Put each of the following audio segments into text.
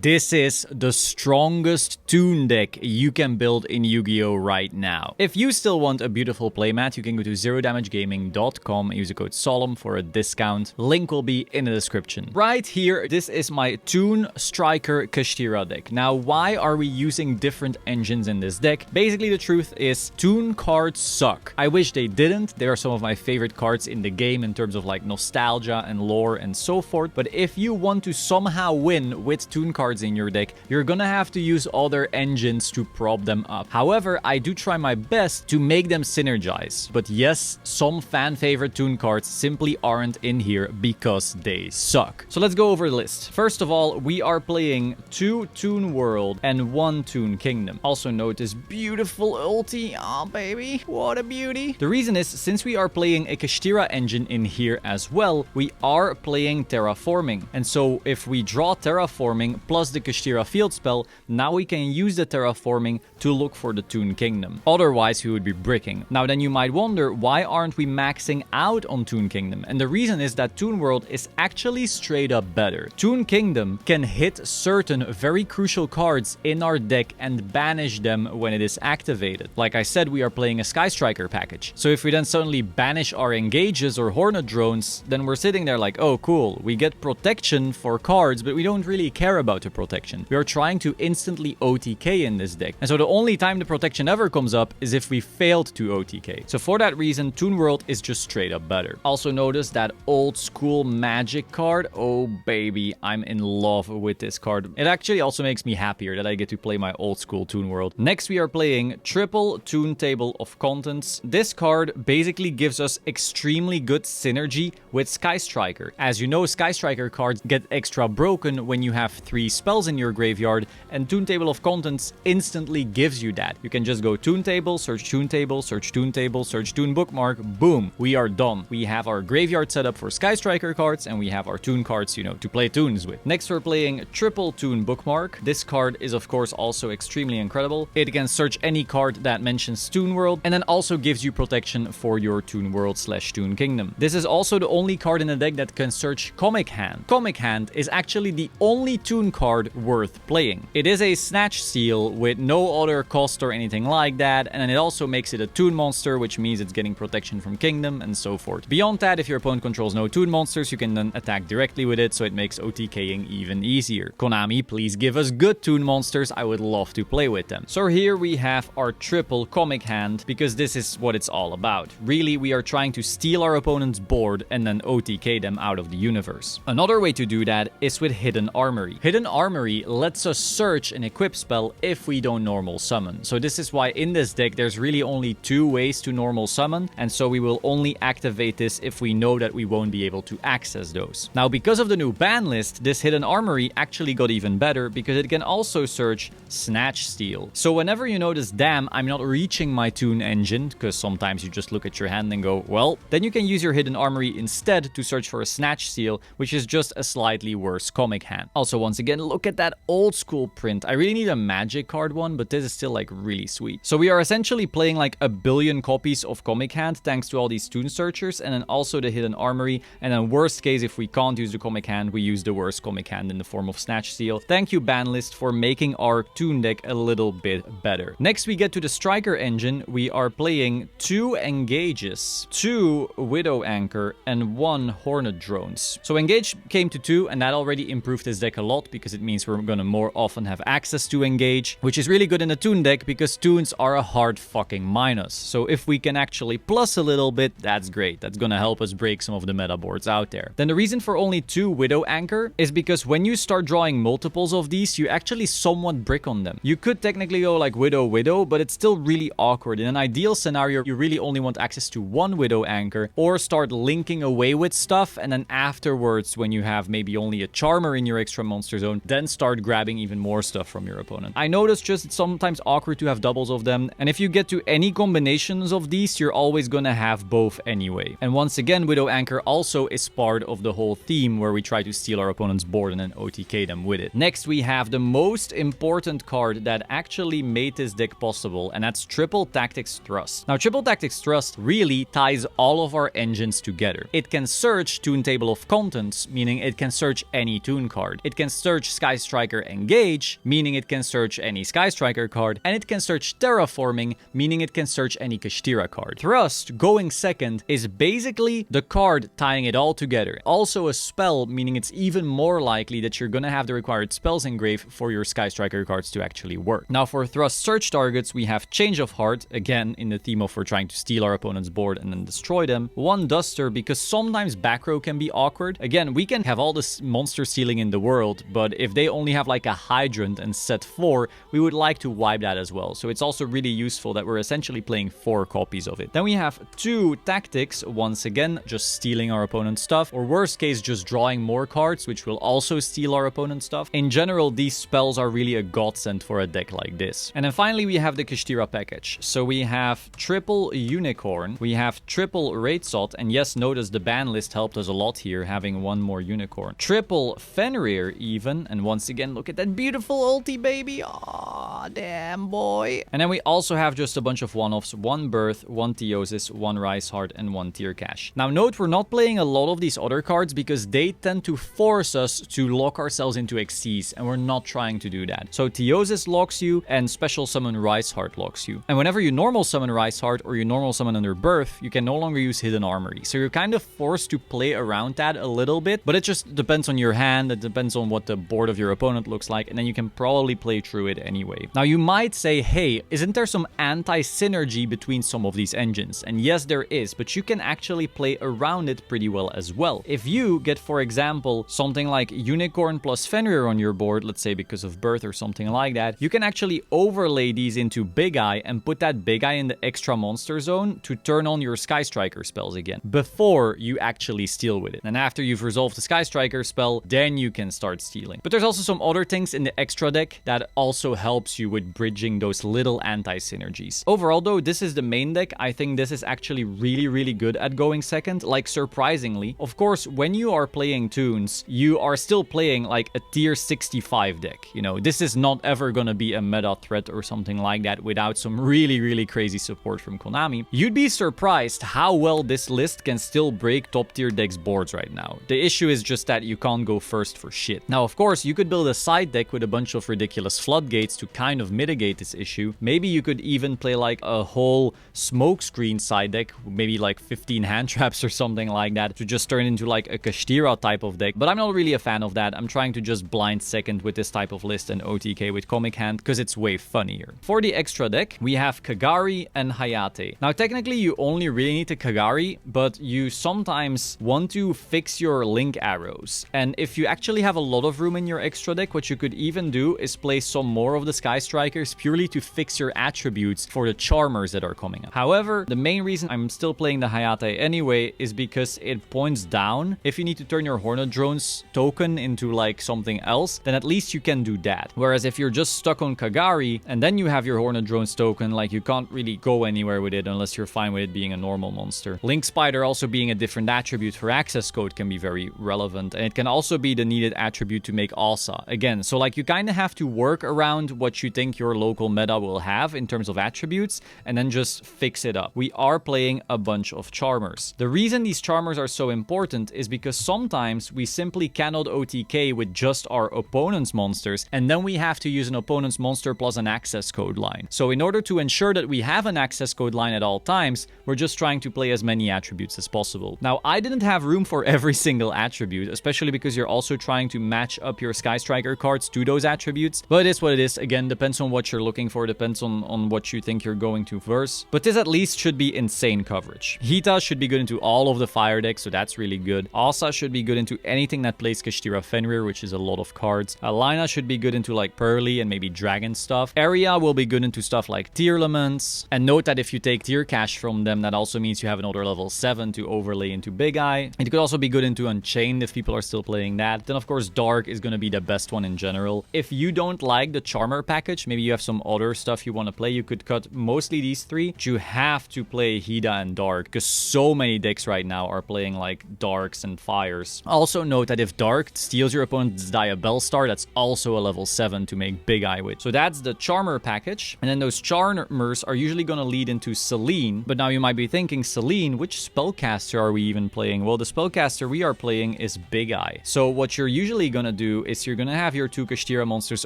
This is the strongest Toon deck you can build in Yu-Gi-Oh! Right now. If you still want a beautiful playmat, you can go to zerodamagegaming.com and use the code SOLEMN for a discount. Link will be in the description. Right here, this is my Toon Striker Kashtira deck. Now, why are we using different engines in this deck? Basically, the truth is Toon cards suck. I wish they didn't. They are some of my favorite cards in the game in terms of like nostalgia and lore and so forth. But if you want to somehow win with Toon cards in your deck, you're gonna have to use other engines to prop them up. However, I do try my best to make them synergize. But yes, some fan favorite Toon cards simply aren't in here because they suck. So let's go over the list. First of all, we are playing 2 Toon World and 1 Toon Kingdom. Also note this beautiful ulti. Oh baby, what a beauty. The reason is, since we are playing a Kashtira engine in here as well, we are playing terraforming. And so if we draw terraforming plus the Kashtira field spell, now we can use the terraforming to look for the Toon Kingdom. Otherwise, we would be bricking. Now then you might wonder, why aren't we maxing out on Toon Kingdom? And the reason is that Toon World is actually straight up better. Toon Kingdom can hit certain very crucial cards in our deck and banish them when it is activated. Like I said, we are playing a Sky Striker package. So if we then suddenly banish our engages or Hornet drones, then we're sitting there like, oh cool, we get protection for cards, but we don't really care about the protection. We are trying to instantly OTK in this deck. And so the only time the protection ever comes up is if we failed to OTK. So for that reason, Toon World is just straight up better. Also notice that old school magic card. Oh baby, I'm in love with this card. It actually also makes me happier that I get to play my old school Toon World. Next we are playing triple Toon Table of Contents. This card basically gives us extremely good synergy with Sky Striker. As you know, Sky Striker cards get extra broken when you have 3 spells in your graveyard, and Toon Table of Contents instantly gives you that. You can just go Toon Table, search Toon Table, search Toon Table, search Toon Bookmark, boom, we are done. We have our graveyard set up for Sky Striker cards, and we have our Toon cards, you know, to play Toons with. Next we're playing triple Toon Bookmark. This card is of course also extremely incredible. It can search any card that mentions Toon World, and then also gives you protection for your Toon World / Toon Kingdom. This is also the only card in the deck that can search Comic Hand. Comic Hand is actually the only Toon card worth playing. It is a Snatch Seal with no other cost or anything like that, and then it also makes it a Toon monster, which means it's getting protection from Kingdom and so forth. Beyond that, if your opponent controls no Toon monsters, you can then attack directly with it, so it makes OTKing even easier. Konami, please give us good Toon monsters. I would love to play with them. So here we have our triple Comic Hand, because this is what it's all about. Really, we are trying to steal our opponent's board and then OTK them out of the universe. Another way to do that is with Hidden Armory. Hidden Armory lets us search an equip spell if we don't normal summon. So this is why in this deck there's really only 2 ways to normal summon, and so we will only activate this if we know that we won't be able to access those. Now, because of the new ban list, this Hidden Armory actually got even better because it can also search Snatch Steal. So whenever you notice, damn, I'm not reaching my Toon engine, because sometimes you just look at your hand and go, well, then you can use your Hidden Armory instead to search for a Snatch Steal, which is just a slightly worse Comic Hand. Also, once again, look at that old school print. I really need a magic card one, but this is still like really sweet. So we are essentially playing like 1 billion copies of Comic Hand thanks to all these Toon searchers, and then also the Hidden Armory, and then worst case, if we can't use the Comic Hand, we use the worst Comic Hand in the form of Snatch Steal. Thank you, Banlist, for making our Toon deck a little bit better. Next we get to the Striker engine. We are playing 2 Engages, 2 Widow Anchor, and 1 Hornet Drones. So Engage came to 2, and that already improved this deck a lot because it means we're gonna more often have access to Engage, which is really good in a Toon deck because Toons are a hard fucking minus. So if we can actually plus a little bit, that's great. That's gonna help us break some of the meta boards out there. Then the reason for only 2 Widow Anchor is because when you start drawing multiples of these, you actually somewhat brick on them. You could technically go like Widow, but it's still really awkward. In an ideal scenario, you really only want access to 1 Widow Anchor, or start linking away with stuff, and then afterwards, when you have maybe only a Charmer in your extra monster zone, then start grabbing even more stuff from your opponent. I know it's just sometimes awkward to have doubles of them, and if you get to any combinations of these, you're always gonna have both anyway. And once again, Widow Anchor also is part of the whole theme where we try to steal our opponent's board and then OTK them with it. Next, we have the most important card that actually made this deck possible, and that's Triple Tactics Thrust. Now, Triple Tactics Thrust really ties all of our engines together. It can search Toon Table of Contents, meaning it can search any Toon card. It can search search Sky Striker Engage, meaning it can search any Sky Striker card, and it can search Terraforming, meaning it can search any Kashtira card. Thrust, going second, is basically the card tying it all together. Also a spell, meaning it's even more likely that you're gonna have the required spells engraved for your Sky Striker cards to actually work. Now for Thrust search targets, we have Change of Heart, again in the theme of we're trying to steal our opponent's board and then destroy them. One Duster, because sometimes back row can be awkward. Again, we can have all this monster stealing in the world, but if they only have like a Hydrant and set 4, we would like to wipe that as well. So it's also really useful that we're essentially playing 4 copies of it. Then we have 2 Tactics, once again, just stealing our opponent's stuff, or worst case, just drawing more cards, which will also steal our opponent's stuff. In general, these spells are really a godsend for a deck like this. And then finally, we have the Kashtira package. So we have triple Unicorn, we have triple Raidsot, and yes, notice the ban list helped us a lot here, having 1 more Unicorn. Triple Fenrir even, and once again, look at that beautiful ulti, baby. Aw, damn, boy. And then we also have just a bunch of one-offs, 1 Birth, 1 Theosis, 1 Rise Heart, and 1 Tier Cash. Now note, we're not playing a lot of these other cards because they tend to force us to lock ourselves into Xyz, and we're not trying to do that. So Theosis locks you, and Special Summon Rise Heart locks you. And whenever you normal summon Rise Heart or you normal summon under Birth, you can no longer use Hidden Armory. So you're kind of forced to play around that a little bit, but it just depends on your hand, it depends on what the board of your opponent looks like, and then you can probably play through it anyway. Now you might say, hey, isn't there some anti-synergy between some of these engines? And yes, there is, but you can actually play around it pretty well as well. If you get, for example, something like Unicorn plus Fenrir on your board, let's say because of Birth or something like that, you can actually overlay these into Big Eye and put that Big Eye in the extra monster zone to turn on your Sky Striker spells again, before you actually steal with it. And after you've resolved the Sky Striker spell, then you can start stealing. But there's also some other things in the extra deck that also helps you with bridging those little anti-synergies. Overall though, this is the main deck. I think this is actually really good at going second, like surprisingly. Of course, when you are playing Toons, you are still playing like a tier 65 deck. You know, this is not ever gonna be a meta threat or something like that without some really crazy support from Konami. You'd be surprised how well this list can still break top tier decks boards right now. The issue is just that you can't go first for shit. Now, of course, you could build a side deck with a bunch of ridiculous floodgates to kind of mitigate this issue. Maybe you could even play like a whole smokescreen side deck, maybe like 15 hand traps or something like that, to just turn into like a Kashtira type of deck. But I'm not really a fan of that. I'm trying to just blind second with this type of list and OTK with Comic Hand because it's way funnier. For the extra deck, we have Kagari and Hayate. Now, technically, you only really need the Kagari, but you sometimes want to fix your link arrows. And if you actually have a lot of room in your extra deck, what you could even do is play some more of the Sky Strikers purely to fix your attributes for the Charmers that are coming up. However, the main reason I'm still playing the Hayate anyway is because it points down. If you need to turn your Hornet Drones token into like something else, then at least you can do that. Whereas if you're just stuck on Kagari and then you have your Hornet Drones token, like you can't really go anywhere with it unless you're fine with it being a normal monster. Link Spider also being a different attribute for access code can be very relevant, and it can also be the needed attribute to make Asa. Again, so like you kind of have to work around what you think your local meta will have in terms of attributes and then just fix it up. We are playing a bunch of Charmers. The reason these Charmers are so important is because sometimes we simply cannot OTK with just our opponent's monsters, and then we have to use an opponent's monster plus an access code line. So in order to ensure that we have an access code line at all times, we're just trying to play as many attributes as possible. Now, I didn't have room for every single attribute, especially because you're also trying to match up your Sky Striker cards to those attributes, but it is what it is. Again, depends on what you're looking for, depends on what you think you're going to verse, but this at least should be insane coverage. Hita should be good into all of the fire decks, so that's really good. Asa should be good into anything that plays Kashtira Fenrir, which is a lot of cards. Alina should be good into like Pearly and maybe Dragon stuff. Area will be good into stuff like Tearlaments. And note that if you take Tier Cash from them, that also means you have another level 7 to overlay into Big Eye. It could also be good into Unchained if people are still playing that. Then of course Dark is going to be the best one in general. If you don't like the Charmer package, maybe you have some other stuff you want to play, you could cut mostly these three. But you have to play Hida and Dark because so many decks right now are playing like Darks and Fires. Also note that if Dark steals your opponent's Diabell Star, that's also a level 7 to make Big Eye with. So that's the Charmer package. And then those Charmers are usually going to lead into Selene. But now you might be thinking, Selene, which spellcaster are we even playing? Well, the spellcaster we are playing is Big Eye. So what you're usually going to do do is you're gonna have your 2 Kashtira monsters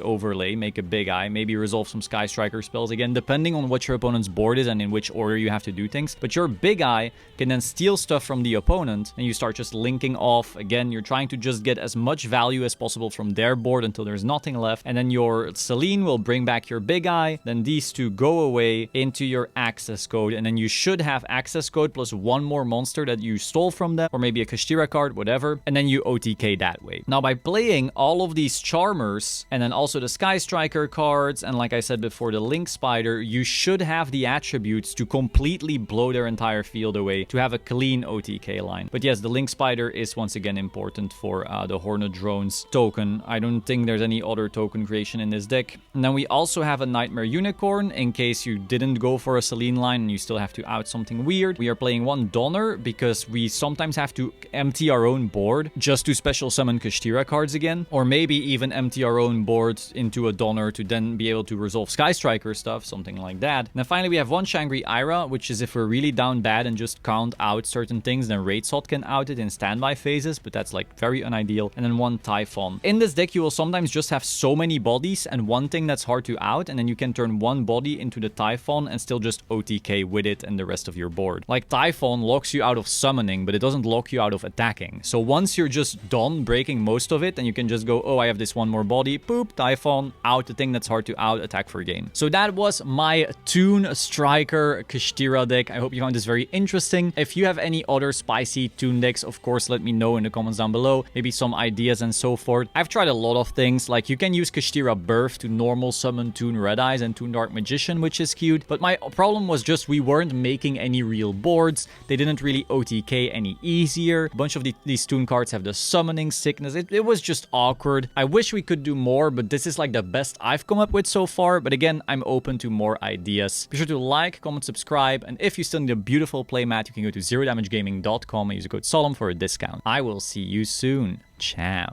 overlay, make a big eye, maybe resolve some Sky Striker spells, again, depending on what your opponent's board is and in which order you have to do things. But your big eye can then steal stuff from the opponent, and you start just linking off. Again, you're trying to just get as much value as possible from their board until there's nothing left, and then your Celine will bring back your big eye, then these two go away into your access code, and then you should have access code plus one more monster that you stole from them, or maybe a Kashtira card, whatever, and then you OTK that way. Now, by playing all of these Charmers, and then also the Sky Striker cards, and like I said before, the Link Spider, you should have the attributes to completely blow their entire field away, to have a clean OTK line. But yes, the Link Spider is once again important for the Hornet Drones token. I don't think there's any other token creation in this deck. And then we also have a Nightmare Unicorn, in case you didn't go for a Celine line and you still have to out something weird. We are playing one Donner, because we sometimes have to empty our own board just to special summon Kashtira cards again, or maybe even empty our own board into a Donner to then be able to resolve Sky Striker stuff, something like that. And then finally we have one Shangri-Ira, which is if we're really down bad and just can't out certain things, then Raidsot can out it in standby phases, but that's like very unideal. And then one Typhon. In this deck, you will sometimes just have so many bodies and one thing that's hard to out, and then you can turn one body into the Typhon and still just OTK with it and the rest of your board. Like, Typhon locks you out of summoning, but it doesn't lock you out of attacking. So once you're just done breaking most of it, then you can just go, oh, I have this one more body, poop, Typhon, out the thing that's hard to out, attack for game. So that was my Toon Striker Kashtira deck. I hope you found this very interesting. If you have any other spicy Toon decks, of course, let me know in the comments down below. Maybe some ideas and so forth. I've tried a lot of things, like you can use Kashtira Birth to normal summon Toon Red Eyes and Toon Dark Magician, which is cute. But my problem was just we weren't making any real boards. They didn't really OTK any easier. A bunch of these Toon cards have the summoning sickness. It was just awkward. I wish we could do more, but this is like the best I've come up with so far. But again, I'm open to more ideas. Be sure to like, comment, subscribe, and if you still need a beautiful playmat, you can go to zerodamagegaming.com and use the code Solemn for a discount. I will see you soon. Ciao.